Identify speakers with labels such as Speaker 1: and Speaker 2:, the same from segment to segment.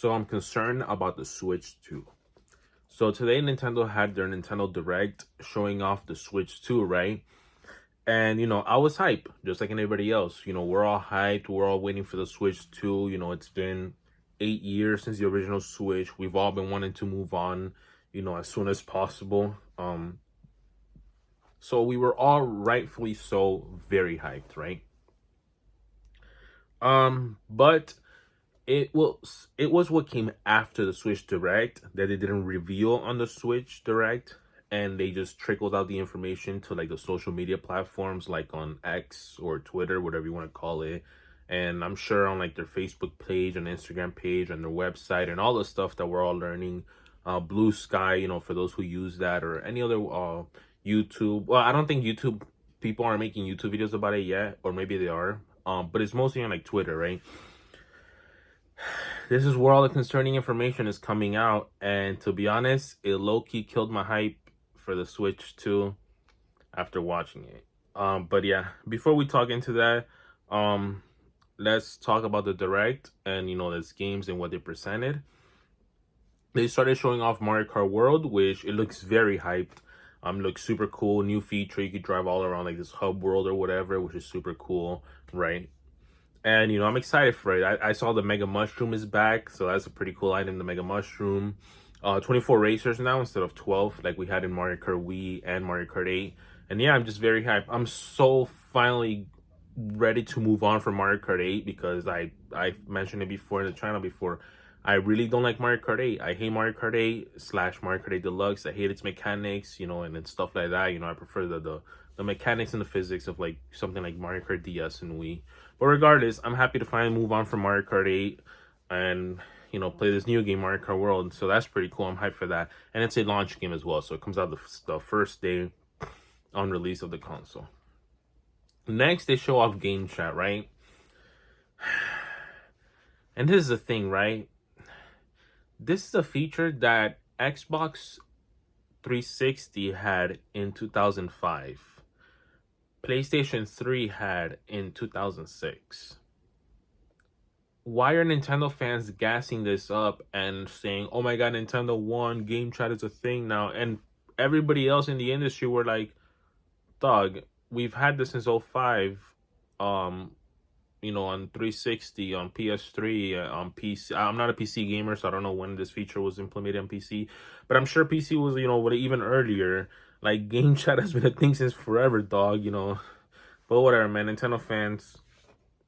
Speaker 1: So I'm concerned about the Switch 2. So today Nintendo had their Nintendo Direct showing off the Switch 2, right? And I was hyped, just like anybody else. We're all hyped. We're all waiting for the Switch 2. It's been 8 years since the original Switch. We've all been wanting to move on, as soon as possible. So we were all rightfully so very hyped, right? But it was what came after the Switch Direct that they didn't reveal on the Switch Direct, and they just trickled out the information to like the social media platforms like on X or Twitter, whatever you want to call it. And I'm sure on like their Facebook page and Instagram page and their website and all the stuff that we're all learning. Blue Sky, for those who use that, or any other YouTube. Well, I don't think YouTube people are making YouTube videos about it yet, or maybe they are. But it's mostly on like Twitter, right? This is where all the concerning information is coming out, and to be honest, it low-key killed my hype for the Switch 2 after watching it. But yeah, before we talk into that, let's talk about the Direct and its games and what they presented. They started showing off Mario Kart World, which it looks very hyped. Looks super cool. New feature, you could drive all around like this hub world or whatever, which is super cool, right? And I'm excited for it. I saw the Mega Mushroom is back, so that's a pretty cool item, the Mega Mushroom. 24 racers now instead of 12, like we had in Mario Kart Wii and Mario Kart 8. And yeah, I'm just very hyped. I'm so finally ready to move on from Mario Kart 8 because I mentioned it before in the channel before. I really don't like Mario Kart 8. I hate Mario Kart 8 / Mario Kart 8 Deluxe. I hate its mechanics, and then stuff like that. I prefer the mechanics and the physics of like something like Mario Kart DS and Wii. But regardless, I'm happy to finally move on from Mario Kart 8 and play this new game, Mario Kart World. So that's pretty cool. I'm hyped for that. And it's a launch game as well. So it comes out the first day on release of the console. Next, they show off game chat, right? And this is the thing, right? This is a feature that Xbox 360 had in 2005. PlayStation 3 had in 2006. Why are Nintendo fans gassing this up and saying, oh my god, Nintendo won, game chat is a thing now? And everybody else in the industry were like, dog, we've had this since 05. On 360, on PS3, on PC. I'm not a PC gamer, so I don't know when this feature was implemented on PC, but I'm sure PC was, even earlier. Like, game chat has been a thing since forever, dog, But whatever, man. Nintendo fans,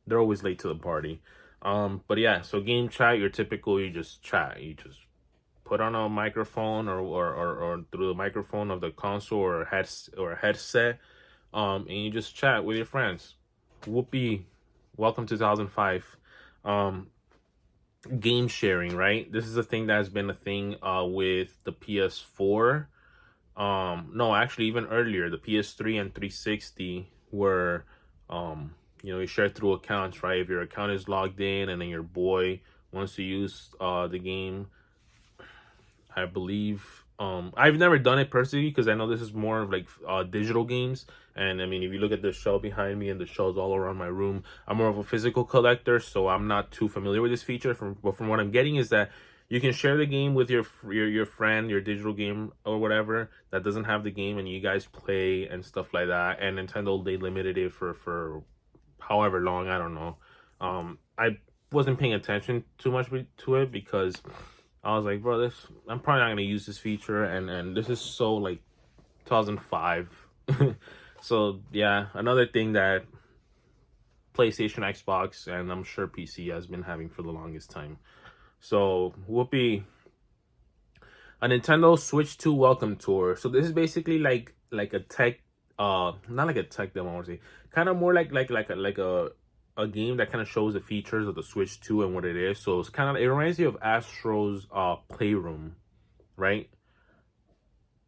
Speaker 1: they're always late to the party. But yeah, so game chat, you just chat. You just put on a microphone or through the microphone of the console or a headset, and you just chat with your friends. Whoopee. Welcome to 2005. Game sharing, right? This is a thing that has been a thing with the PS4. No, actually even earlier, the PS3 and 360 were you share through accounts, right? If your account is logged in and then your boy wants to use the game, I believe I've never done it personally because I know this is more of like digital games. And I mean, if you look at the shelf behind me and the shelves all around my room, I'm more of a physical collector, so I'm not too familiar with this feature. But from what I'm getting is that you can share the game with your friend, your digital game or whatever that doesn't have the game, and you guys play and stuff like that. And Nintendo, they limited it for however long, I don't know. I wasn't paying attention too much to it because I was like, bro, I'm probably not gonna use this feature, and this is so like 2005. So yeah, another thing that PlayStation, Xbox, and I'm sure PC has been having for the longest time. So whoopee. A Nintendo Switch 2 welcome tour. So this is basically like a tech, not like a tech demo, I want to say, kind of more like a game that kind of shows the features of the Switch 2 and what it is. So it's kind of, it reminds you of Astro's Playroom, right?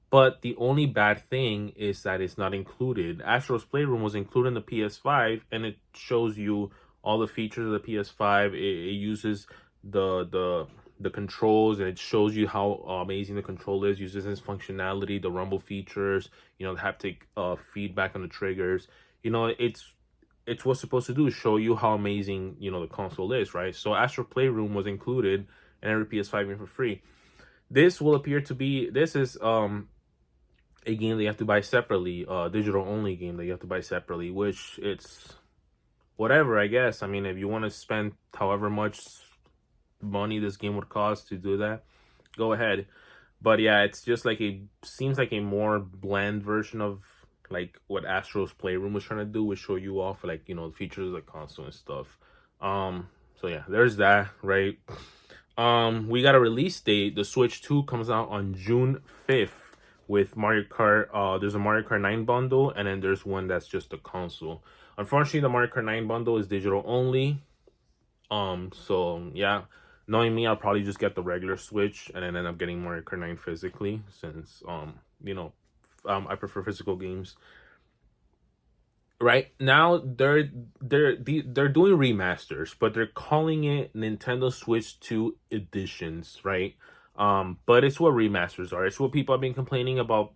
Speaker 1: But the only bad thing is that it's not included. Astro's Playroom was included in the PS5, and it shows you all the features of the PS5. It uses the controls, and it shows you how amazing the control is. Uses its functionality, the rumble features, the haptic feedback on the triggers. It's what's supposed to do is show you how amazing the console is, right? So Astro Playroom was included, and every PS5 game for free. This will appear to be this is a game that you have to buy separately, digital only game that you have to buy separately, which it's whatever, I guess. I mean, if you want to spend however much money this game would cost to do that, go ahead. But yeah, it's just like seems like a more bland version of like what Astro's Playroom was trying to do, was show you off like, the features of the console and stuff. So yeah, there's that, right? We got a release date. The Switch 2 comes out on June 5th with Mario Kart. There's a Mario Kart 9 bundle, and then there's one that's just the console. Unfortunately, the Mario Kart 9 bundle is digital only. So yeah, knowing me, I'll probably just get the regular Switch and then end up getting Mario Kart 9 physically, since I prefer physical games. Right now, they're doing remasters, but they're calling it Nintendo Switch 2 editions, right? But it's what remasters are. It's what people have been complaining about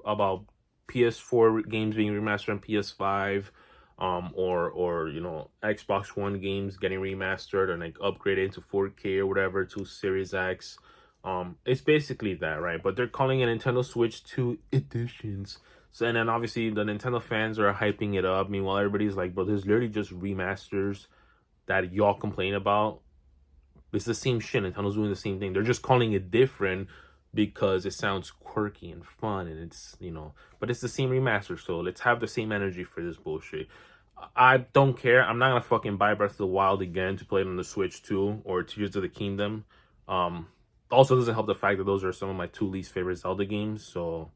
Speaker 1: PS4 games being remastered on PS5, or Xbox One games getting remastered and like upgraded into 4K or whatever to Series X. It's basically that, right? But they're calling it Nintendo Switch 2 editions. So, and then obviously the Nintendo fans are hyping it up. Meanwhile, everybody's like, bro, there's literally just remasters that y'all complain about. It's the same shit. Nintendo's doing the same thing. They're just calling it different because it sounds quirky and fun, and it's, but it's the same remaster. So let's have the same energy for this bullshit. I don't care. I'm not gonna fucking buy Breath of the Wild again to play it on the Switch 2 or Tears of the Kingdom. Also doesn't help the fact that those are some of my two least favorite Zelda games, so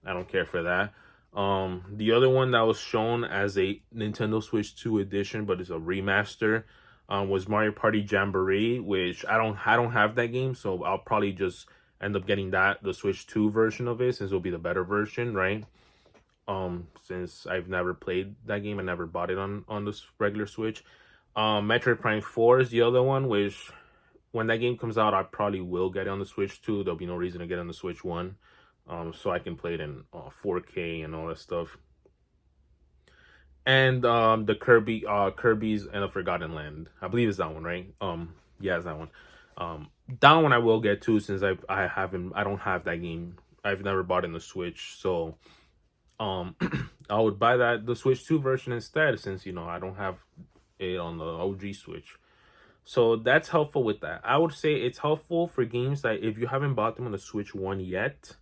Speaker 1: I don't care for that. The other one that was shown as a Nintendo Switch 2 edition, but it's a remaster, was Mario Party Jamboree, which I don't have that game, so I'll probably just end up getting the Switch 2 version of it, since it'll be the better version, right? Since I've never played that game and never bought it on this regular Switch. Metroid Prime 4 is the other one, which when that game comes out, I probably will get it on the Switch 2. There'll be no reason to get it on the Switch 1. So I can play it in 4K and all that stuff. And the Kirby's and the Forgotten Land. I believe it's that one, right? Yeah, it's that one. That one I will get too, since I don't have that game. I've never bought it in the Switch, so I would buy the Switch 2 version instead, since I don't have it on the OG Switch. So that's helpful with that. I would say it's helpful for games that if you haven't bought them on the Switch 1 yet,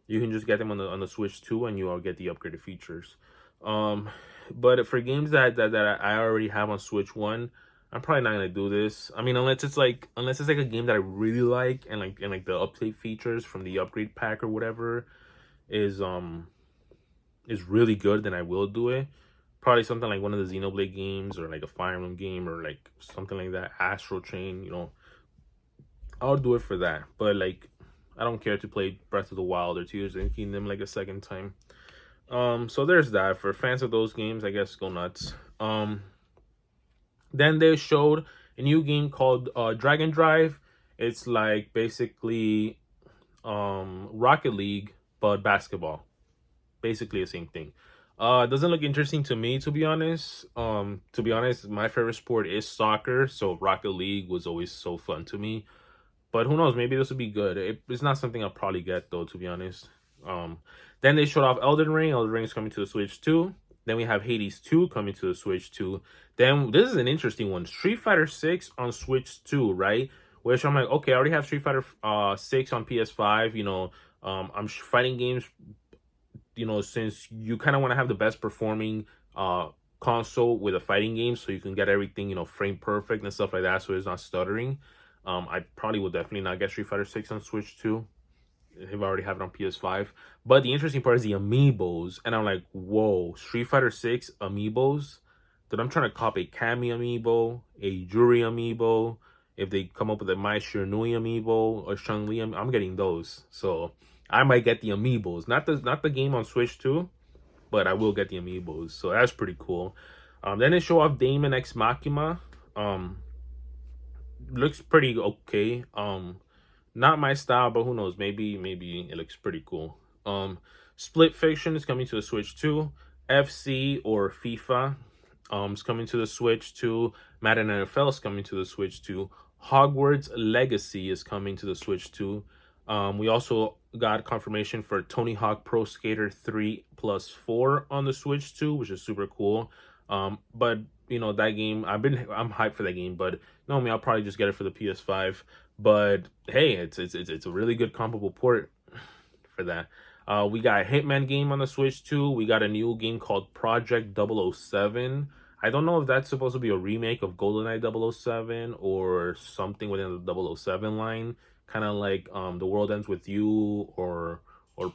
Speaker 1: you can just get them on the Switch 2 and you'll get the upgraded features. But for games that I already have on Switch 1, I'm probably not gonna do this. I mean, unless it's like a game that I really like, and like the update features from the upgrade pack or whatever is really good, then I will do it. Probably something like one of the Xenoblade games, or like a Fire Emblem game, or like something like that, Astral Chain, I'll do it for that. But like, I don't care to play Breath of the Wild or Tears of the Kingdom like a second time. So there's that. For fans of those games, I guess go nuts. Then they showed a new game called Dragon Drive. It's like basically Rocket League, but basketball. Basically the same thing. It doesn't look interesting to me, to be honest. My favorite sport is soccer, so Rocket League was always so fun to me. But who knows? Maybe this will be good. It's not something I'll probably get, though, to be honest. Then they showed off Elden Ring. Elden Ring is coming to the Switch 2. Then we have Hades 2 coming to the Switch 2. Then this is an interesting one. Street Fighter 6 on Switch 2, right? Which I'm like, okay, I already have Street Fighter 6 on PS5. I'm fighting games, since you kind of want to have the best performing console with a fighting game, so you can get everything, frame perfect and stuff like that, so it's not stuttering. I probably will definitely not get Street Fighter 6 on Switch 2 if I already have it on PS5. But the interesting part is the amiibos, and I'm like, whoa, Street Fighter 6 amiibos? That I'm trying to cop a Cammy amiibo, a Juri amiibo. If they come up with a Mai Shiranui amiibo or Chun-Li, I'm getting those. So I might get the amiibos, not the game on Switch 2, but I will get the amiibos. So that's pretty cool. Then they show off Daemon X Machina. Looks pretty okay. Not my style, but who knows? Maybe it looks pretty cool. Split Fiction is coming to the Switch 2. FC or FIFA is coming to the Switch 2. Madden NFL is coming to the Switch 2. Hogwarts Legacy is coming to the Switch too. We also got confirmation for Tony Hawk Pro Skater 3 plus 4 on the Switch too, which is super cool. But that game, I'm hyped for that game, but no, I'll probably just get it for the PS5. But hey, it's a really good comparable port for that. We got a Hitman game on the Switch too. We got a new game called Project 007. I don't know if that's supposed to be a remake of GoldenEye 007 or something within the 007 line, kind of like The World Ends With You or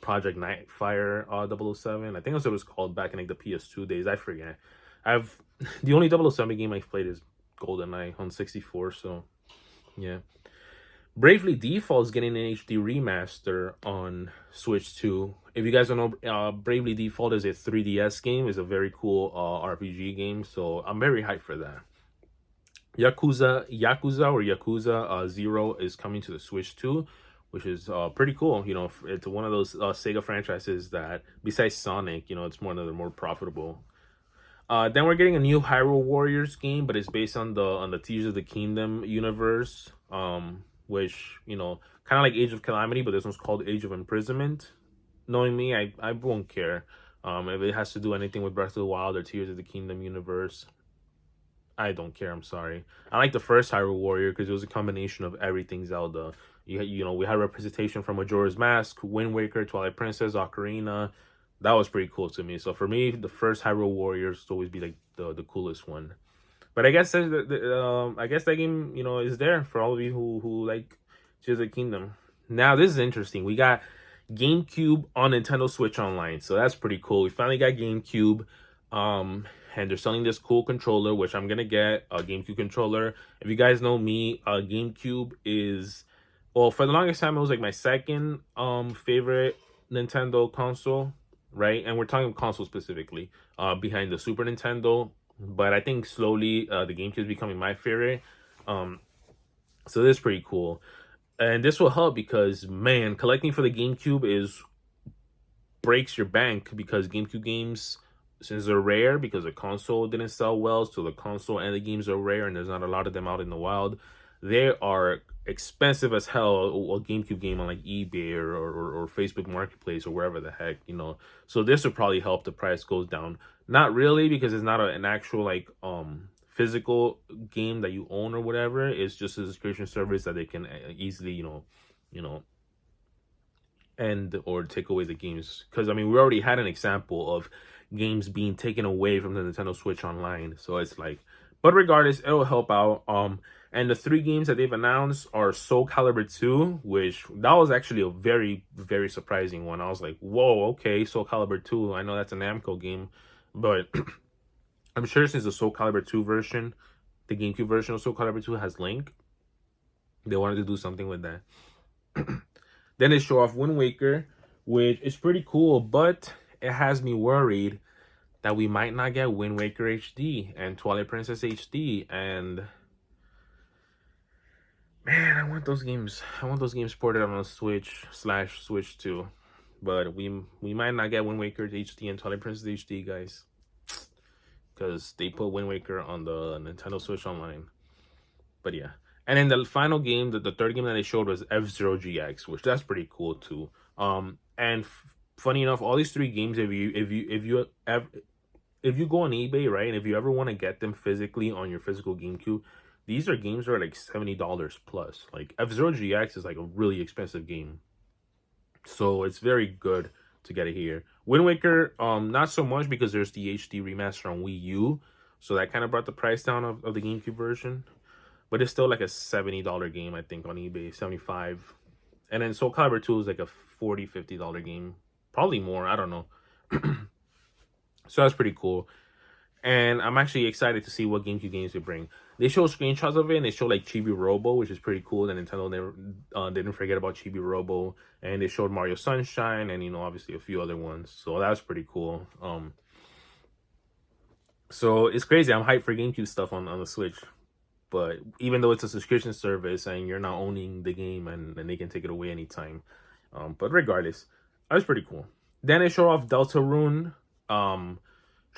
Speaker 1: Project Nightfire 007. I think that's what it was called back in like the PS2 days. I forget. I've the only 007 game I've played is GoldenEye on 64. So yeah. Bravely Default is getting an HD remaster on Switch 2. If you guys don't know, Bravely Default is a 3DS game. It's a very cool RPG game, so I'm very hyped for that. Yakuza 0 is coming to the Switch 2, which is pretty cool. It's one of those Sega franchises that, besides Sonic, it's one of the more profitable. Then we're getting a new Hyrule Warriors game, but it's based on the Tears of the Kingdom universe. Which kind of like Age of Calamity, but this one's called Age of Imprisonment. Knowing me, I won't care if it has to do anything with Breath of the Wild or Tears of the Kingdom universe. I don't care. I'm sorry. I like the first Hyrule Warrior because it was a combination of everything Zelda. We had representation from Majora's Mask, Wind Waker, Twilight Princess, Ocarina. That was pretty cool to me. So for me, the first Hyrule Warriors will always be like the coolest one. But I guess I guess that game, is there for all of you who like Tears of the Kingdom. Now this is interesting. We got GameCube on Nintendo Switch Online, so that's pretty cool. We finally got GameCube, and they're selling this cool controller, which I'm gonna get a GameCube controller. If you guys know me, GameCube is, well, for the longest time it was like my second favorite Nintendo console, right? And we're talking console specifically, behind the Super Nintendo. But I think slowly the GameCube is becoming my favorite. So this is pretty cool. And this will help because, man, collecting for the GameCube breaks your bank because GameCube games, since they're rare, because the console didn't sell well, so the console and the games are rare and there's not a lot of them out in the wild. They are expensive as hell, a GameCube game on like eBay or Facebook Marketplace or wherever the heck, So this would probably help the price goes down. Not really, because it's not an actual like physical game that you own or whatever. It's just a subscription service that they can easily end or take away the games. Because I mean, we already had an example of games being taken away from the Nintendo Switch Online. So it's like, but regardless, it'll help out. And the 3 games that they've announced are Soul Calibur 2, which that was actually a very, very surprising one. I was like, whoa, okay, Soul Calibur 2. I know that's a Namco game, but I'm sure since the Soul Calibur 2 version, the GameCube version of Soul Calibur 2 has Link, they wanted to do something with that. Then they show off Wind Waker, which is pretty cool, but it has me worried that we might not get Wind Waker HD and Twilight Princess HD. And man, I want those games. I want those games ported on a Switch 2. But we might not get Wind Waker HD and Twilight Princess HD, guys, because they put Wind Waker on the Nintendo Switch Online. But yeah. And then the final game, the third game that they showed was F-Zero GX, which that's pretty cool too. And funny enough, all these 3 games, if you go on eBay, right, and if you ever want to get them physically on your physical GameCube, these are games that are like $70 plus. Like F-Zero GX is like a really expensive game, so it's very good to get it here. Wind Waker, not so much because there's the HD remaster on Wii U, so that kind of brought the price down of the GameCube version. But it's still like a $70 game, I think, on eBay, $75. And then Soul Calibur 2 is like a $40, $50 game. Probably more, I don't know. So that's pretty cool. And I'm actually excited to see what GameCube games they bring. They show screenshots of it, and they show like Chibi Robo, which is pretty cool. And Nintendo never didn't forget about Chibi Robo. And they showed Mario Sunshine and, obviously a few other ones. So that was pretty cool. So it's crazy. I'm hyped for GameCube stuff on the Switch. But even though it's a subscription service and you're not owning the game and they can take it away anytime. But regardless, that was pretty cool. Then they show off Deltarune,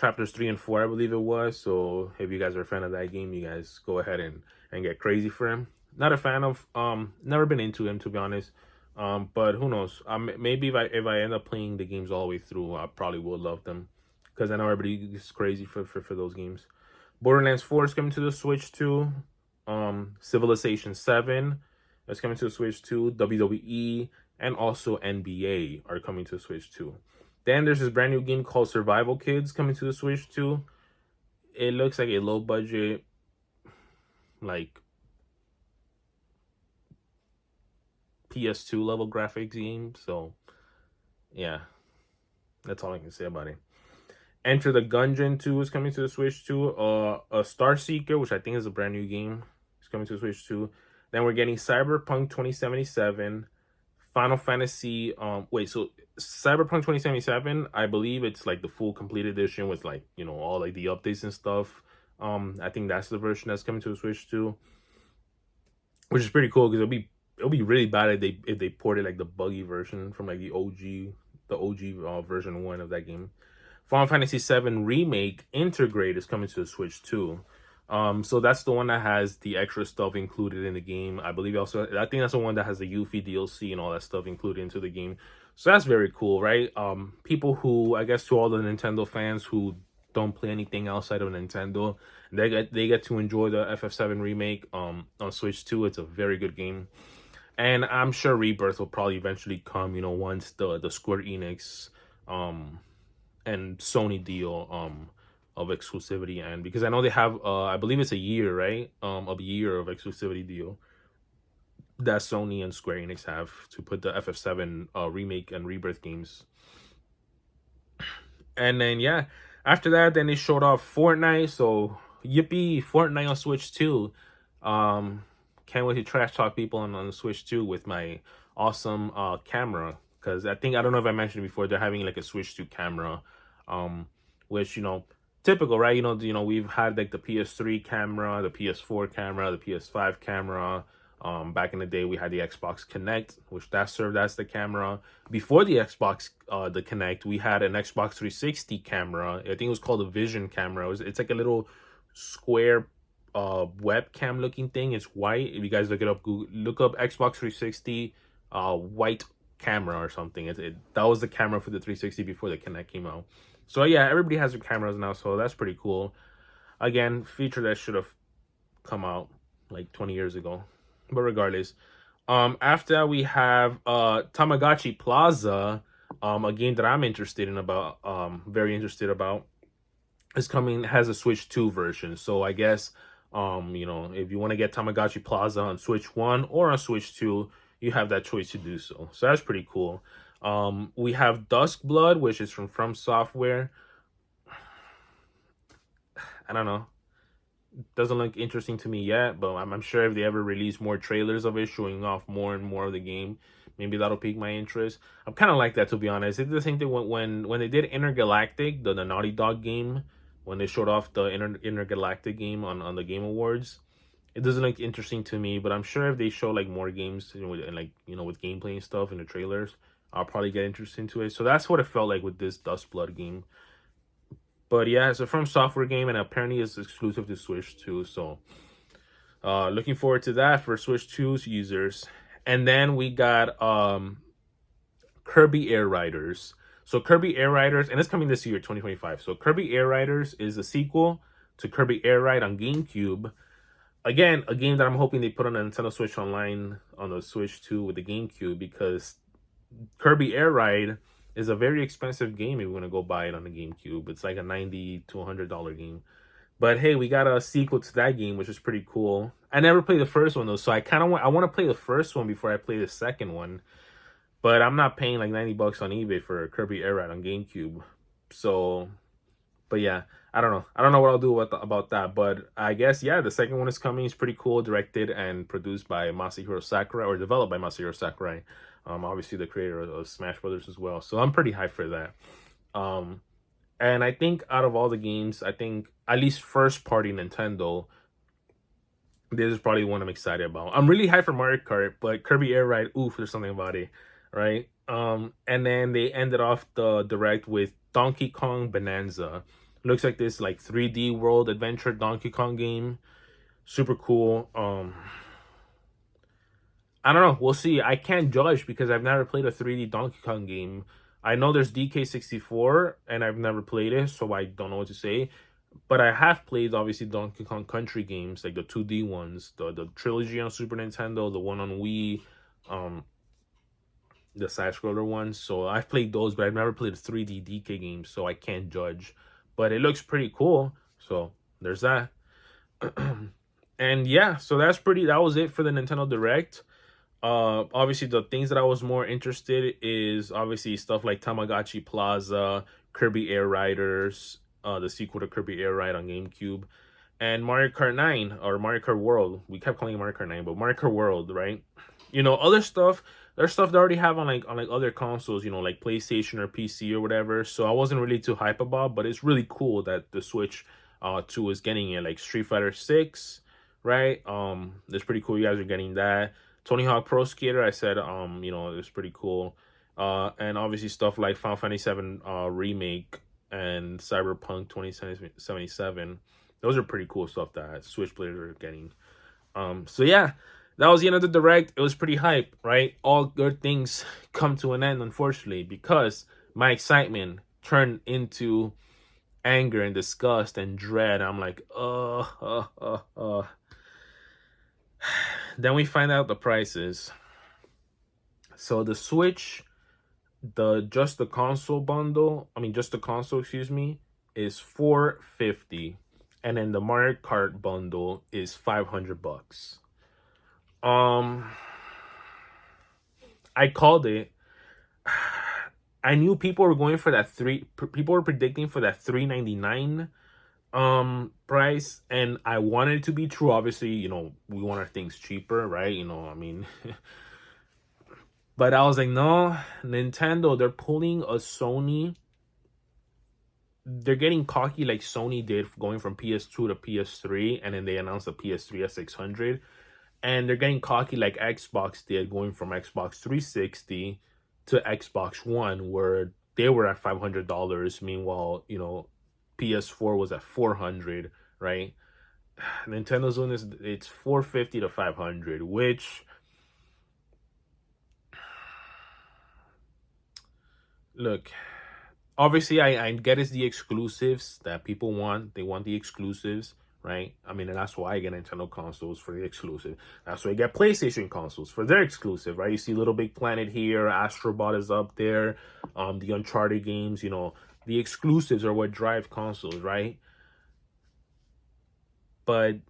Speaker 1: chapters 3 and 4, I believe it was. So if you guys are a fan of that game, you guys go ahead and get crazy for him. Not a fan of. Never been into him, to be honest. But who knows? Maybe if I end up playing the games all the way through, I probably will love them, because I know everybody is crazy for those games. Borderlands 4 is coming to the Switch too. Civilization 7 is coming to the Switch too. WWE and also NBA are coming to the Switch too. Then there's this brand new game called Survival Kids coming to the Switch too. It looks like a low budget, like PS2 level graphics game. So yeah, that's all I can say about it. Enter the Gungeon 2 is coming to the Switch too. A Star Seeker, which I think is a brand new game, is coming to the Switch too. Then we're getting Cyberpunk 2077, Final Fantasy. So Cyberpunk 2077, I believe it's like the full complete edition with, like, all like the updates and stuff. I think that's the version that's coming to the Switch too, which is pretty cool because it'll be really bad if they ported like the buggy version from like the OG version 1 of that game. Final Fantasy VII Remake Integrate is coming to the Switch too. So that's the one that has the extra stuff included in the game. I think that's the one that has the Yuffie DLC and all that stuff included into the game. So that's very cool, right? People who, I guess, to all the Nintendo fans who don't play anything outside of Nintendo, they get to enjoy the FF7 remake on Switch 2. It's a very good game. And I'm sure Rebirth will probably eventually come, once the Square Enix and Sony deal of exclusivity, and because I know they have I believe it's a year, right? A year of exclusivity deal that Sony and Square Enix have to put the FF7 remake and Rebirth games. And then yeah, after that, then they showed off Fortnite. So yippee, Fortnite on Switch 2. Can't wait to trash talk people on the Switch 2 with my awesome camera. Because I don't know if I mentioned before, they're having like a Switch 2 camera. Which, typical, right? We've had like the PS3 camera, the PS4 camera, the PS5 camera. Back in the day, we had the Xbox Connect, which that served as the camera. Before the Xbox, the Connect, we had an Xbox 360 camera. I think it was called a Vision camera. It's like a little square webcam looking thing. It's white. If you guys look it up, look up Xbox 360 white camera or something. That was the camera for the 360 before the Connect came out. So yeah, everybody has their cameras now, so that's pretty cool. Again, feature that should have come out like 20 years ago. But regardless, after that we have Tamagotchi Plaza, a game that I'm very interested about. Has a Switch 2 version. So I guess if you want to get Tamagotchi Plaza on Switch 1 or on Switch 2, you have that choice to do so. So that's pretty cool. We have Duskblood, which is from Software. I don't know. Doesn't look interesting to me yet, but I'm sure if they ever release more trailers of it showing off more and more of the game, maybe that'll pique my interest. I'm kind of like that, to be honest. It's the same thing when they did Intergalactic, the Naughty Dog game, when they showed off the Intergalactic game on the Game Awards. It doesn't look interesting to me, but I'm sure if they show like more games, with gameplay and stuff in the trailers, I'll probably get interested into it. So that's what it felt like with this Duskblood game. But yeah, it's a From Software game, and apparently it's exclusive to Switch 2. So looking forward to that for Switch 2's users. And then we got Kirby Air Riders. So Kirby Air Riders, and it's coming this year, 2025. So Kirby Air Riders is a sequel to Kirby Air Ride on GameCube. Again, a game that I'm hoping they put on the Nintendo Switch Online on the Switch 2 with the GameCube, because Kirby Air Ride is a very expensive game if you're going to go buy it on the GameCube. It's like a $90 to $100 game. But hey, we got a sequel to that game, which is pretty cool. I never played the first one though, so I want to play the first one before I play the second one. But I'm not paying like $90 on eBay for a Kirby Air Ride on GameCube. So, but yeah, I don't know. I don't know what I'll do about that. But I guess, yeah, the second one is coming. It's pretty cool. Directed and produced by Masahiro Sakurai, or developed by Masahiro Sakurai. Obviously the creator of Smash Brothers as well. So I'm pretty hyped for that. And I think out of all the games, I think at least first party Nintendo, this is probably the one I'm excited about. I'm really hyped for Mario Kart, but Kirby Air Ride, oof, there's something about it, right? And then they ended off the direct with Donkey Kong Bonanza. Looks like this like 3D world adventure Donkey Kong game. Super cool. I don't know. We'll see. I can't judge because I've never played a 3D Donkey Kong game. I know there's DK64 and I've never played it, so I don't know what to say. But I have played obviously Donkey Kong Country games, like the 2D ones, the trilogy on Super Nintendo, the one on Wii, um, the side scroller ones. So I've played those, but I've never played a 3D DK game, so I can't judge. But it looks pretty cool. So there's that. And yeah, so that was it for the Nintendo Direct. Obviously the things that I was more interested is obviously stuff like Tamagotchi Plaza, Kirby Air Riders, the sequel to Kirby Air Ride on GameCube, and Mario Kart 9 or Mario Kart World. We kept calling it Mario Kart 9, but Mario Kart World, right? Other stuff. There's stuff they already have on other consoles, like PlayStation or PC or whatever. So I wasn't really too hype about, but it's really cool that the Switch 2 is getting it, like Street Fighter 6, right? It's pretty cool you guys are getting that. Tony Hawk Pro Skater, I said, it's pretty cool. And obviously stuff like Final Fantasy 7 remake and Cyberpunk 2077. Those are pretty cool stuff that Switch players are getting. So yeah, that was the end of the Direct. It was pretty hype, right? All good things come to an end, unfortunately, because my excitement turned into anger and disgust and dread. I'm like, Then we find out the prices. So the Switch, just the console bundle, just the console, excuse me, is 450, and then the Mario Kart bundle is $500. Um, I called it. I knew people were going for that people were predicting for that 399 price, and I wanted it to be true. Obviously, we want our things cheaper, right? But I was like, no, Nintendo, they're pulling a Sony. They're getting cocky like Sony did going from PS2 to PS3, and then they announced the PS3 at 600. And they're getting cocky like Xbox did going from Xbox 360 to Xbox One, where they were at $500. Meanwhile, PS4 was at 400, right? Nintendo's doing this, it's 450 to 500, which, look, obviously I get it's the exclusives that people want. They want the exclusives, right? And that's why I get Nintendo consoles, for the exclusive. That's why I get PlayStation consoles for their exclusive, right? You see Little Big Planet here, Astrobot is up there, the Uncharted games, the exclusives are what drive consoles, right? But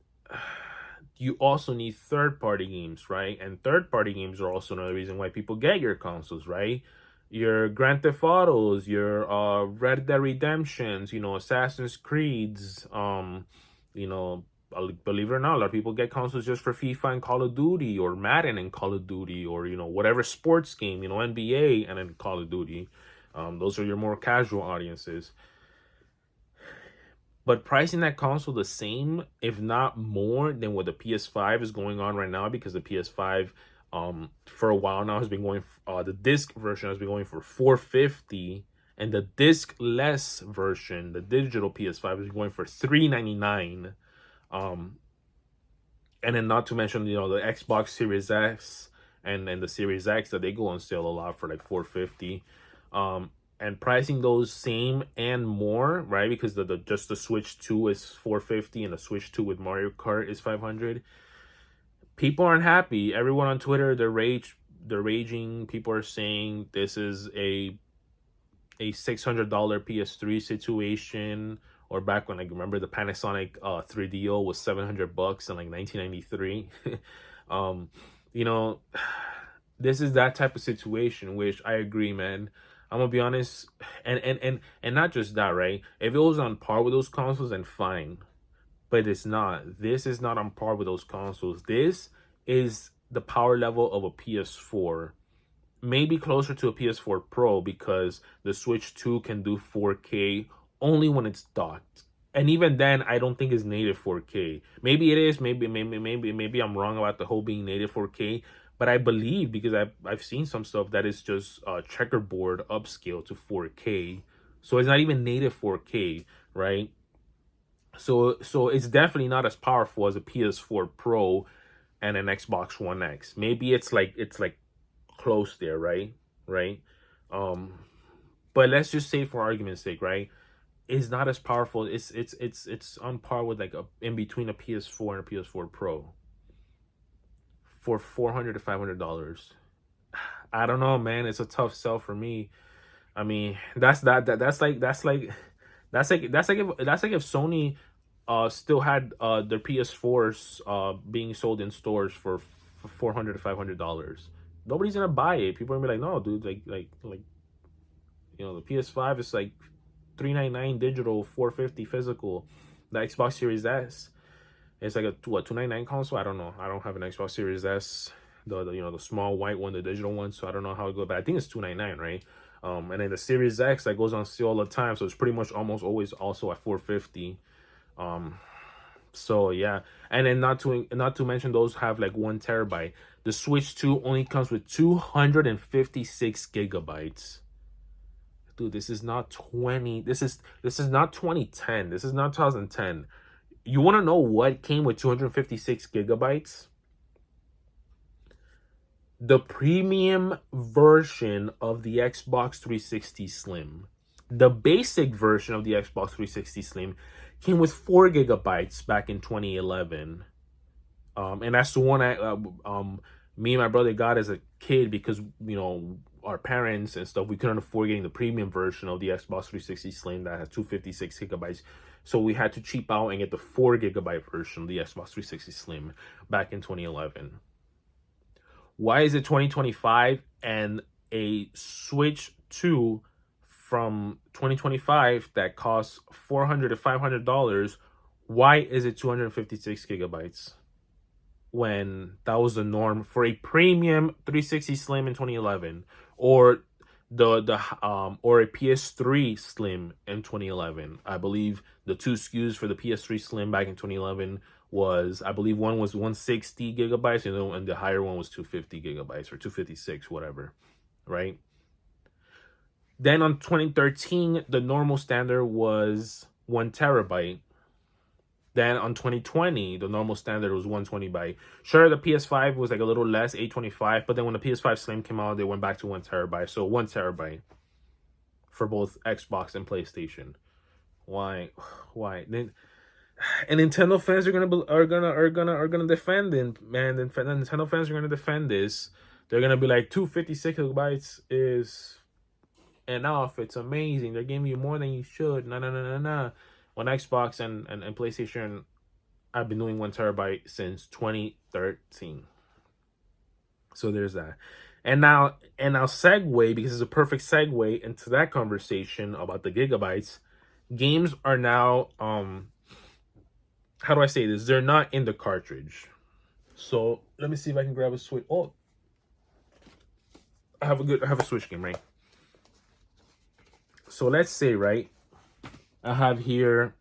Speaker 1: you also need third-party games, right? And third-party games are also another reason why people get your consoles, right? Your Grand Theft Autos, your Red Dead Redemptions, Assassin's Creeds, believe it or not, a lot of people get consoles just for FIFA and Call of Duty, or Madden and Call of Duty, or whatever sports game, NBA and then Call of Duty. Those are your more casual audiences. But pricing that console the same, if not more, than what the PS5 is going on right now, because the PS5, for a while now has been going. The disc version has been going for 450, and the disc-less version, the digital PS5, is going for 399. And then not to mention, the Xbox Series X and the Series X, that they go on sale a lot for like 450. And pricing those same and more, right? Because the Switch 2 is 450 and the Switch 2 with Mario Kart is 500. People aren't happy. Everyone on Twitter, they're raging. People are saying this is a $600 PS3 situation, or back when, remember the Panasonic 3DO was $700 in 1993. This is that type of situation, which I agree, man. I'm gonna be honest, and not just that, right? If it was on par with those consoles, then fine, but it's not. This is not on par with those consoles. This is the power level of a PS4, maybe closer to a PS4 Pro, because the Switch 2 can do 4K only when it's docked. And even then, I don't think it's native 4K. Maybe it is. Maybe I'm wrong about the whole being native 4K. But I believe, because I've seen some stuff that is just checkerboard upscale to 4K, so it's not even native 4K, right? So it's definitely not as powerful as a PS4 Pro. and an Xbox One X. Maybe it's like close there, right? Right. Um, but let's just say for argument's sake, right? It's not as powerful. It's on par with like a in between a PS4 and a PS4 Pro for $400 to $500. I don't know, man. It's a tough sell for me. I mean, that's like if Sony still had their PS4s being sold in stores for $400 to $500. Nobody's gonna buy it. People are gonna be like, no, dude, like the PS5 is like $399 digital, $450 physical. The Xbox Series S, it's like a what, $299 console. I don't know. I don't have an Xbox Series S, the small white one, the digital one. So I don't know how it goes, but I think it's $299, right? And then the Series X that goes on sale all the time, so it's pretty much almost always also at $450. So yeah, and then not to mention those have like 1 TB. The Switch 2 only comes with 256 GB. Dude, this is not 20. This is not 2010. This is not 2010. You want to know what came with 256 GB? The premium version of the Xbox 360 Slim. The basic version of the Xbox 360 Slim came with 4 GB back in 2011. And that's the one me and my brother got as a kid because our parents and stuff, we couldn't afford getting the premium version of the Xbox 360 Slim that has 256 GB. So we had to cheap out and get the 4 GB version of the Xbox 360 Slim back in 2011. Why is it 2025 and a Switch 2 from 2025 that costs $400 to $500? Why is it 256 GB when that was the norm for a premium 360 Slim in 2011, or or a PS3 Slim in 2011? I believe the two SKUs for the PS3 Slim back in 2011 was, I believe one was 160 GB, and the higher one was 250 GB or 256, whatever, right? Then on 2013, the normal standard was 1 TB. Then on 2020, the normal standard was 120 by. Sure, the PS5 was like a little less, 825, but then when the PS5 Slim came out, they went back to 1 TB. So 1 TB for both Xbox and PlayStation. Why? Why? Then and Nintendo fans are gonna defend it, man. Nintendo fans are gonna defend this. They're gonna be like, 256 GB is enough. It's amazing. They're giving you more than you should. No, no, no, no, no. When Xbox and PlayStation, I've been doing 1 TB since 2013. So there's that. And now segue, because it's a perfect segue into that conversation about the gigabytes. Games are now how do I say this? They're not in the cartridge. So let me see if I can grab a Switch. Oh, I have a Switch game, right? So let's say, right, I have here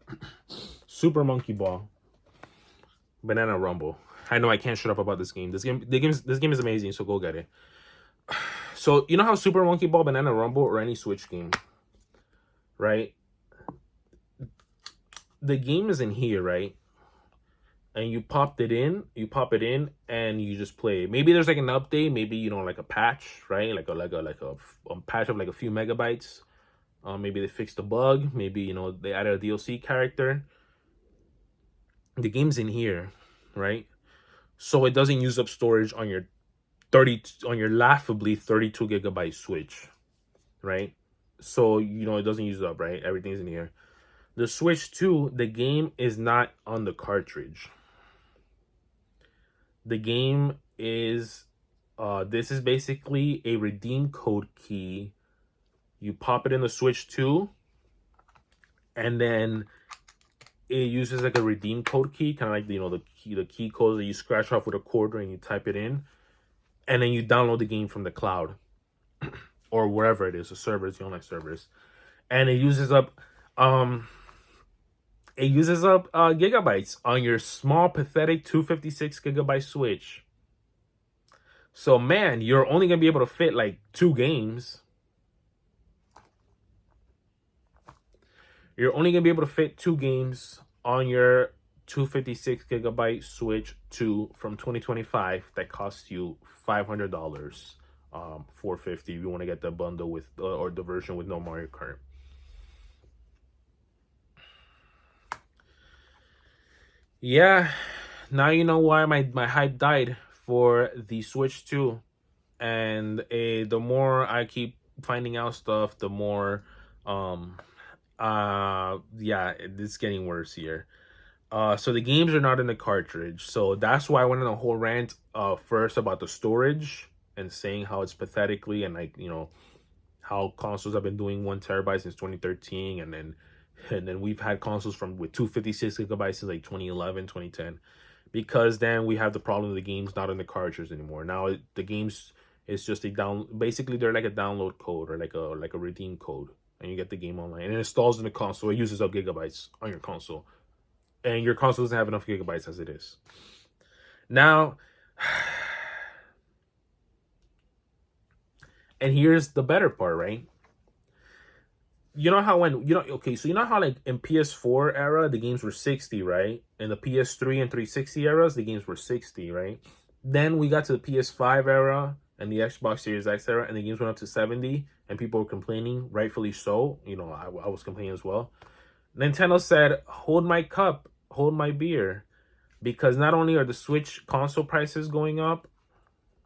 Speaker 1: Super Monkey Ball, Banana Rumble. I know I can't shut up about this game. This game is amazing, so go get it. So you know how Super Monkey Ball, Banana Rumble, or any Switch game, right? The game is in here, right? And you pop it in, and you just play. Maybe there's like an update, maybe like a patch, right? Like a patch of like a few megabytes. Maybe they fixed a bug. Maybe they added a DLC character. The game's in here, right? So it doesn't use up storage on your laughably 32 GB Switch, right? So it doesn't use up, right? Everything's in here. The Switch 2, the game is not on the cartridge. The game is this is basically a redeem code key. You pop it in the Switch 2, and then it uses like a redeem code key, kind of like the key code that you scratch off with a quarter and you type it in, and then you download the game from the cloud or wherever it is, the servers, the online servers, and it uses up gigabytes on your small pathetic 256 GB Switch. So man, you're only gonna be able to fit like 2 games. You're only gonna be able to fit 2 games on your 256 gigabyte Switch 2 from 2025 that costs you $500, 450 if you want to get the bundle with or the version with no Mario Kart. Yeah, now you know why my hype died for the Switch 2. And the more I keep finding out stuff, the more um yeah, it's getting worse here. So the games are not in the cartridge. So that's why I went on a whole rant first about the storage and saying how it's pathetically and like, how consoles have been doing 1 terabyte since 2013, and then we've had consoles from with 256 gigabytes since like 2011, 2010. Because then we have the problem of the games not in the cartridge anymore. Now the games is just a down. Basically, they're like a download code or like a redeem code, and you get the game online. And it installs in the console. It uses up gigabytes on your console, and your console doesn't have enough gigabytes as it is. Now, and here's the better part, right? You know how okay, so you know how like in PS4 era the games were 60, right? In the PS3 and 360 eras the games were 60, right? Then we got to the PS5 era and the Xbox Series X era, and the games went up to 70, and people were complaining, rightfully so. I was complaining as well. Nintendo said, "Hold my cup, hold my beer," because not only are the Switch console prices going up,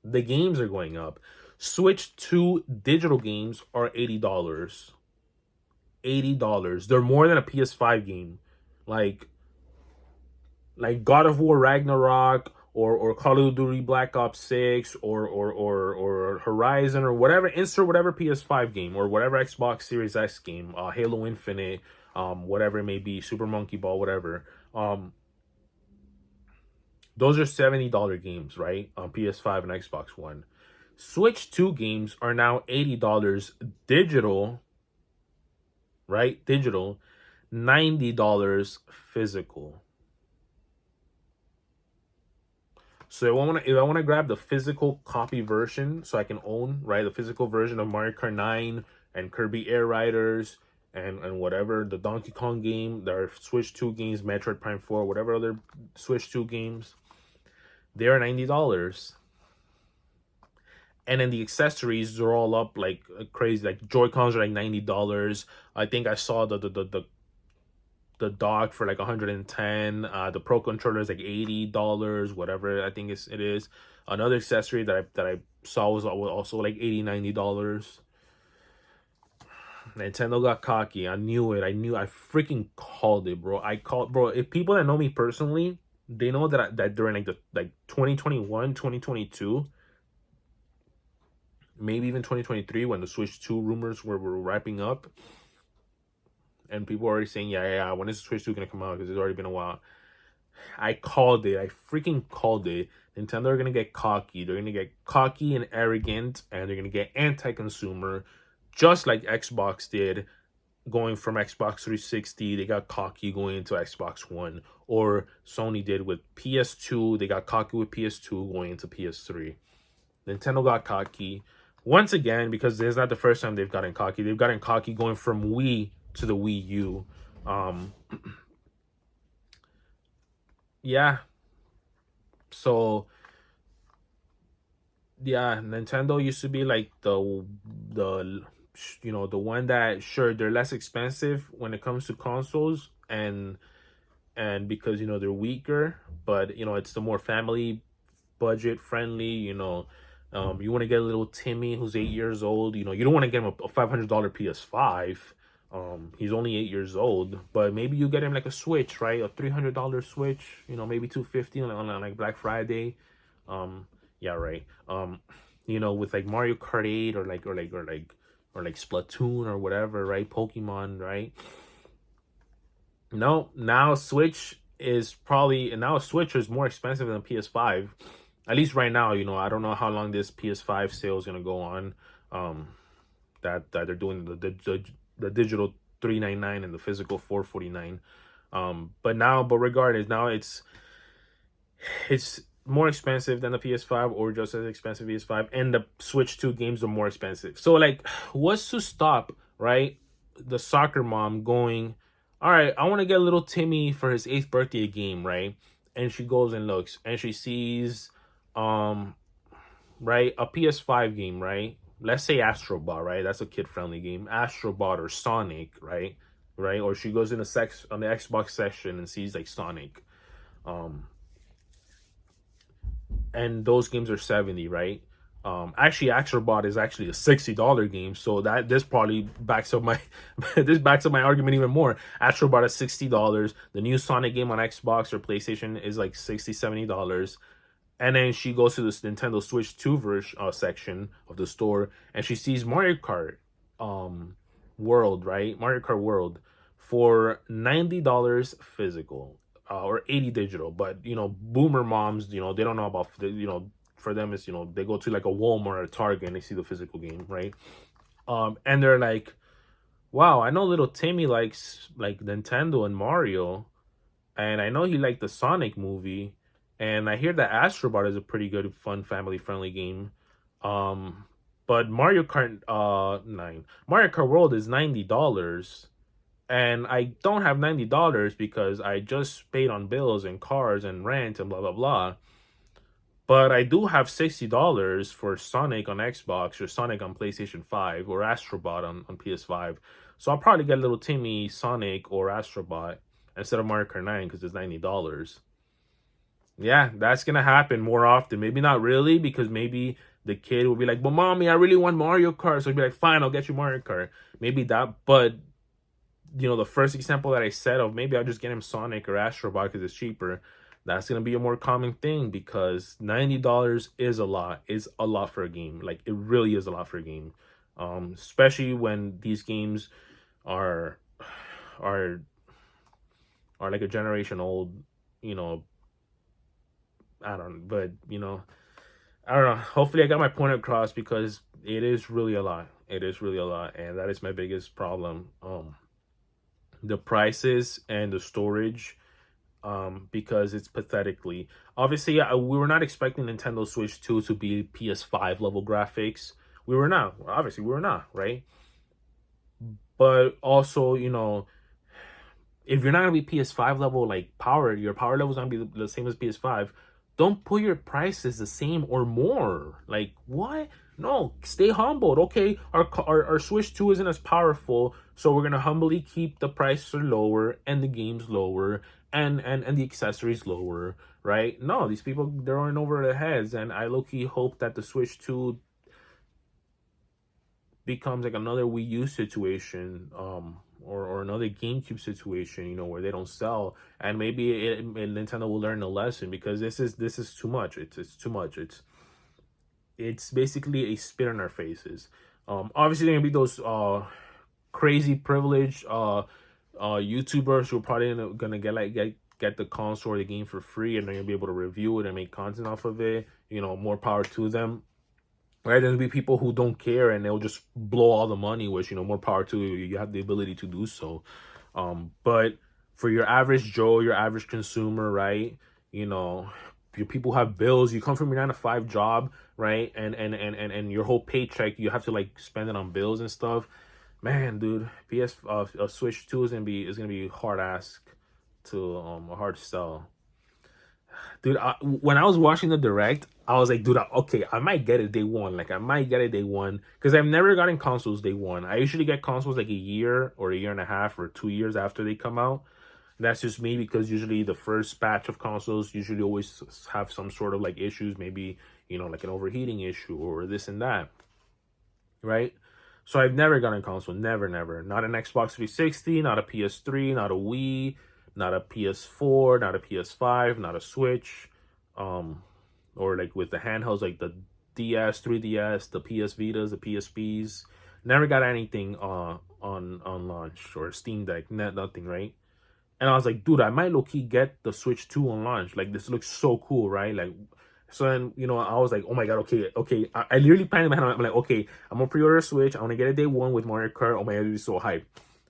Speaker 1: the games are going up. Switch 2 digital games are $80. $80. They're more than a PS5 game. Like God of War Ragnarok or Call of Duty Black Ops 6 or Horizon or whatever, insert whatever PS5 game or whatever Xbox Series X game, Halo Infinite, whatever it may be, Super Monkey Ball, whatever. Those are $70 games, right? On PS5 and Xbox One. Switch 2 games are now $80 digital, right? Digital, $90 physical. So if I want to grab the physical copy version, so I can own, right, the physical version of Mario Kart 9 and Kirby Air Riders and whatever, the Donkey Kong game, there are Switch 2 games, Metroid Prime 4, whatever other Switch 2 games, they are $90. And then the accessories are all up like crazy. Like Joy-Cons are like $90. I think I saw the dock for like 110. The Pro controller is like $80, whatever I think it is. Another accessory that I saw was also like $80, $90. Nintendo got cocky. I knew it. I freaking called it, bro. Bro. If people that know me personally, they know that during like 2021, 2022, maybe even 2023, when the Switch 2 rumors were wrapping up, and people were already saying, yeah, when is the Switch 2 gonna come out? Because it's already been a while. I called it. I freaking called it. Nintendo are gonna get cocky. They're gonna get cocky and arrogant, and they're gonna get anti-consumer, just like Xbox did, going from Xbox 360. They got cocky going into Xbox One, or Sony did with PS2. They got cocky with PS2 going into PS3. Nintendo got cocky once again, because it's not the first time they've gotten cocky. They've gotten cocky going from Wii to the Wii U. Yeah. So yeah, Nintendo used to be like the the one that, sure, they're less expensive when it comes to consoles, and because they're weaker, but it's the more family budget friendly. You want to get a little Timmy who's 8 years old. You don't want to get him a $500 PS5. He's only 8 years old, but maybe you get him like a Switch, right? A $300 Switch. Maybe 250 on like Black Friday. Yeah, right. With like Mario Kart 8 or like Splatoon or whatever, right? Pokemon, right? No, now Switch is more expensive than PS5. At least right now, I don't know how long this PS5 sale is gonna go on. That they're doing the digital $399 and the physical $449. But regardless, now it's more expensive than the PS5, or just as expensive as PS5, and the Switch 2 games are more expensive. So like, what's to stop, right? The soccer mom going all right, I want to get little Timmy for his 8th birthday game, right? And she goes and looks, and she sees, um, right, a PS5 game, right? Let's say Astrobot, right? That's a kid-friendly game. Astrobot or Sonic, right? Right? Or she goes in the sex on the Xbox section and sees like Sonic. Um, and those games are 70, right? Actually, Astrobot is actually a $60 game, so that this probably backs up my this backs up my argument even more. Astrobot is $60. The new Sonic game on Xbox or PlayStation is like $60, $70. And then she goes to this Nintendo Switch 2 version section of the store, and she sees Mario Kart World, right? Mario Kart World for $90 physical, or 80 digital. But boomer moms, they don't know about for them it's they go to like a Walmart or a Target and they see the physical game, right? And they're like, wow, I know little Timmy likes like Nintendo and Mario, and I know he liked the Sonic movie, and I hear that Astrobot is a pretty good, fun, family-friendly game. Um, but Mario Kart World is $90, and I don't have $90 because I just paid on bills and cars and rent and blah blah blah. But I do have $60 for Sonic on Xbox or Sonic on PlayStation 5 or Astrobot on PS5. So I'll probably get little Timmy Sonic or Astrobot instead of Mario Kart 9 because it's $90. Yeah, that's gonna happen more often. Maybe not really, because maybe the kid will be like, "But mommy, I really want Mario Kart." So I'll be like, "Fine, I'll get you Mario Kart." Maybe that, but the first example that I said of maybe I'll just get him Sonic or Astrobot because it's cheaper. That's gonna be a more common thing because $90 is a lot. Is a lot for a game. Like it really is a lot for a game. Especially when these games are are are like a generation old. You know, I don't. But I don't know. Hopefully, I got my point across because it is really a lot. It is really a lot, and that is my biggest problem. The prices and the storage, because it's pathetically. Obviously, we were not expecting Nintendo Switch 2 to be PS5 level graphics. We were not. Obviously, we were not, right? But also, if you're not gonna be PS5 level like power, your power level is gonna be the same as PS5. Don't put your prices the same or more. Like what? No, stay humbled. Okay, our Switch 2 isn't as powerful, so we're gonna humbly keep the prices lower and the games lower and the accessories lower, right? No, these people they're on over their heads, and I low key hope that the Switch 2 becomes like another Wii U situation, or another GameCube situation, where they don't sell, and maybe Nintendo will learn a lesson because this is too much. It's too much. It's basically a spit in our faces. Obviously, there gonna be those crazy privileged YouTubers who are probably gonna get the console or the game for free, and they're gonna be able to review it and make content off of it. More power to them. Right, there'll be people who don't care and they'll just blow all the money, which more power to you. You have the ability to do so. But for your average Joe, your average consumer, right? Your people have bills. You come from your 9 to 5 job, right? And your whole paycheck, you have to like spend it on bills and stuff. Man, dude, Switch 2 is gonna be hard ask to a hard sell. Dude, when I was watching the direct, I was like, dude, okay, I might get it day one. Like, I might get it day one because I've never gotten consoles day one. I usually get consoles like a year or a year and a half or 2 years after they come out. That's just me because usually the first batch of consoles usually always have some sort of like issues, maybe like an overheating issue or this and that, right? So I've never gotten a console, never, never. Not an Xbox 360, not a PS3, not a Wii, not a PS4, not a PS5, not a Switch, or like with the handhelds like the DS, 3DS, the PS Vitas, the PSPs. Never got anything on launch or Steam Deck, nothing, right? And I was like, dude, I might low key get the Switch 2 on launch. Like this looks so cool, right? Like, so then I was like, oh my god, okay. I literally planned in my head. I'm like, okay, I'm gonna pre-order a Switch. I'm gonna get a day one with Mario Kart. Oh my god, this is so hyped.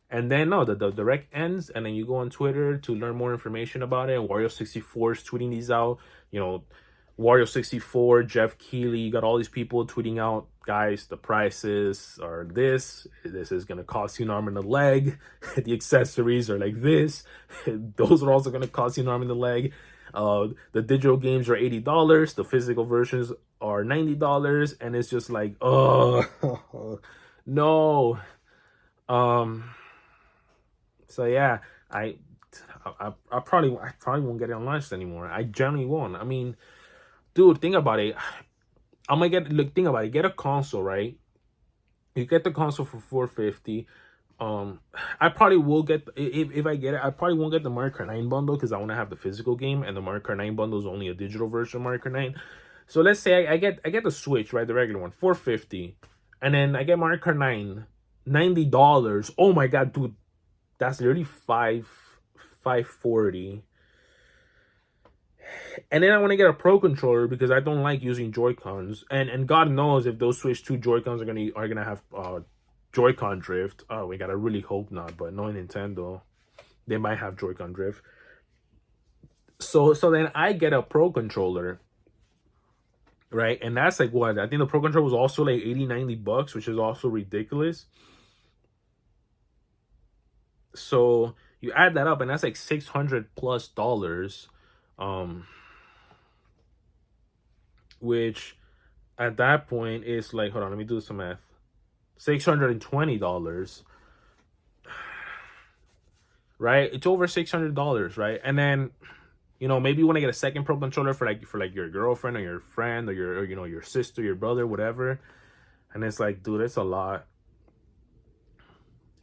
Speaker 1: And then no, the direct ends, and then you go on Twitter to learn more information about it. And Wario 64 is tweeting these out. Wario 64, Jeff Keighley, you got all these people tweeting out, guys, the prices are this. This is gonna cost you an arm and a leg. The accessories are like this. Those are also gonna cost you an arm and a leg. The digital games are $80. The physical versions are $90, and it's just like, oh no. Um. So yeah, I, I probably won't get it on launch anymore. I generally won't. I mean, dude, think about it. I'm gonna get look. Think about it. Get a console, right? You get the console for 450. I probably will get if I get it. I probably won't get the Mario Kart 9 bundle because I want to have the physical game, and the Mario Kart 9 bundle is only a digital version of Mario Kart 9. So let's say I get the Switch, right, the regular one, 450, and then I get Mario Kart 9, $90. Oh my god, dude, that's literally 540. And then I want to get a Pro controller because I don't like using Joy Cons, and God knows if those Switch 2 Joy Cons are gonna have Joy-Con drift. Oh, we gotta really hope not, but knowing Nintendo, they might have Joy-Con drift. So then I get a Pro controller, right? And that's like what? I think the Pro controller was also like 80, $90, which is also ridiculous. So you add that up and that's like $600 plus, which at that point is like, hold on, let me do some math. $620, right? It's over $600, right? And then, maybe you want to get a second Pro controller for your girlfriend or your friend or your sister, your brother, whatever. And it's like, dude, it's a lot.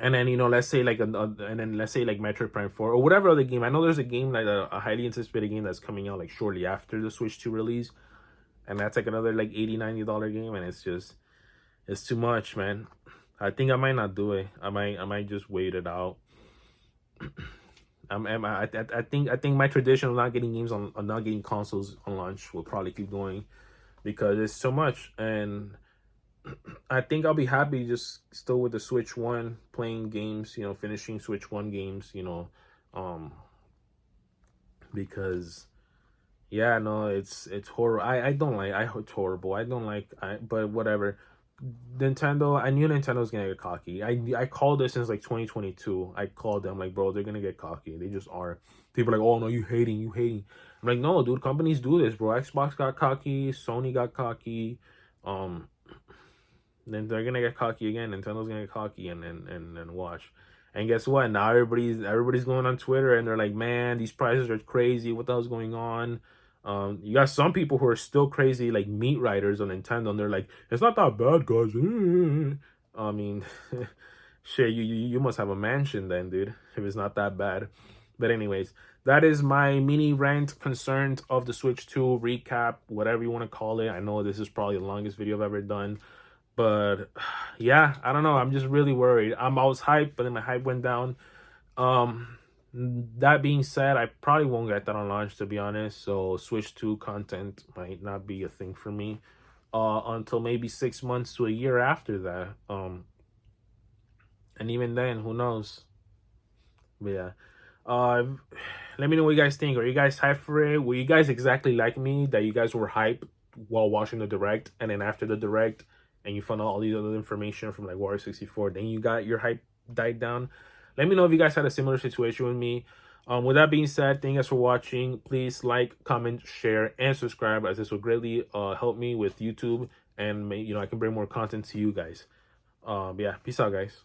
Speaker 1: And then let's say like Metroid Prime 4 or whatever other game. I know there's a game like a highly anticipated game that's coming out like shortly after the Switch 2 release, and that's like another like $80-$90 game, and it's too much, man. I think I might not do it. I might just wait it out. I think my tradition of not getting games on not getting consoles on launch will probably keep going because it's so much, and I think I'll be happy just still with the Switch One playing games, finishing Switch One games, um, because yeah, no, it's horrible. I don't like. It's horrible. I don't like. But whatever. Nintendo, I knew Nintendo was gonna get cocky. I called this since like 2022. I called them like, bro, they're gonna get cocky. They just are. People are like, oh no, you hating, you hating. I'm like, no, dude, companies do this, bro. Xbox got cocky, Sony got cocky. Then they're gonna get cocky again. Nintendo's gonna get cocky and watch. And guess what? Now everybody's going on Twitter and they're like, man, these prices are crazy. What the hell's going on? You got some people who are still crazy, like meat riders on Nintendo, and they're like, it's not that bad, guys. I mean, shit, you must have a mansion then, dude, if it's not that bad. But anyways, that is my mini rant concerned of the Switch 2 recap, whatever you want to call it. I know this is probably the longest video I've ever done. But yeah, I don't know. I'm just really worried. I was hyped, but then my hype went down. That being said, I probably won't get that on launch, to be honest. So Switch 2 content might not be a thing for me until maybe 6 months to a year after that. And even then, who knows? But yeah. Let me know what you guys think. Are you guys hyped for it? Were you guys exactly like me, that you guys were hyped while watching the direct, and then after the direct and you found out all these other information from like Wario 64, then you got your hype died down? Let me know if you guys had a similar situation with me. With that being said, thank you guys for watching. Please like, comment, share, and subscribe, as this will greatly help me with YouTube, and I can bring more content to you guys. But yeah, peace out, guys.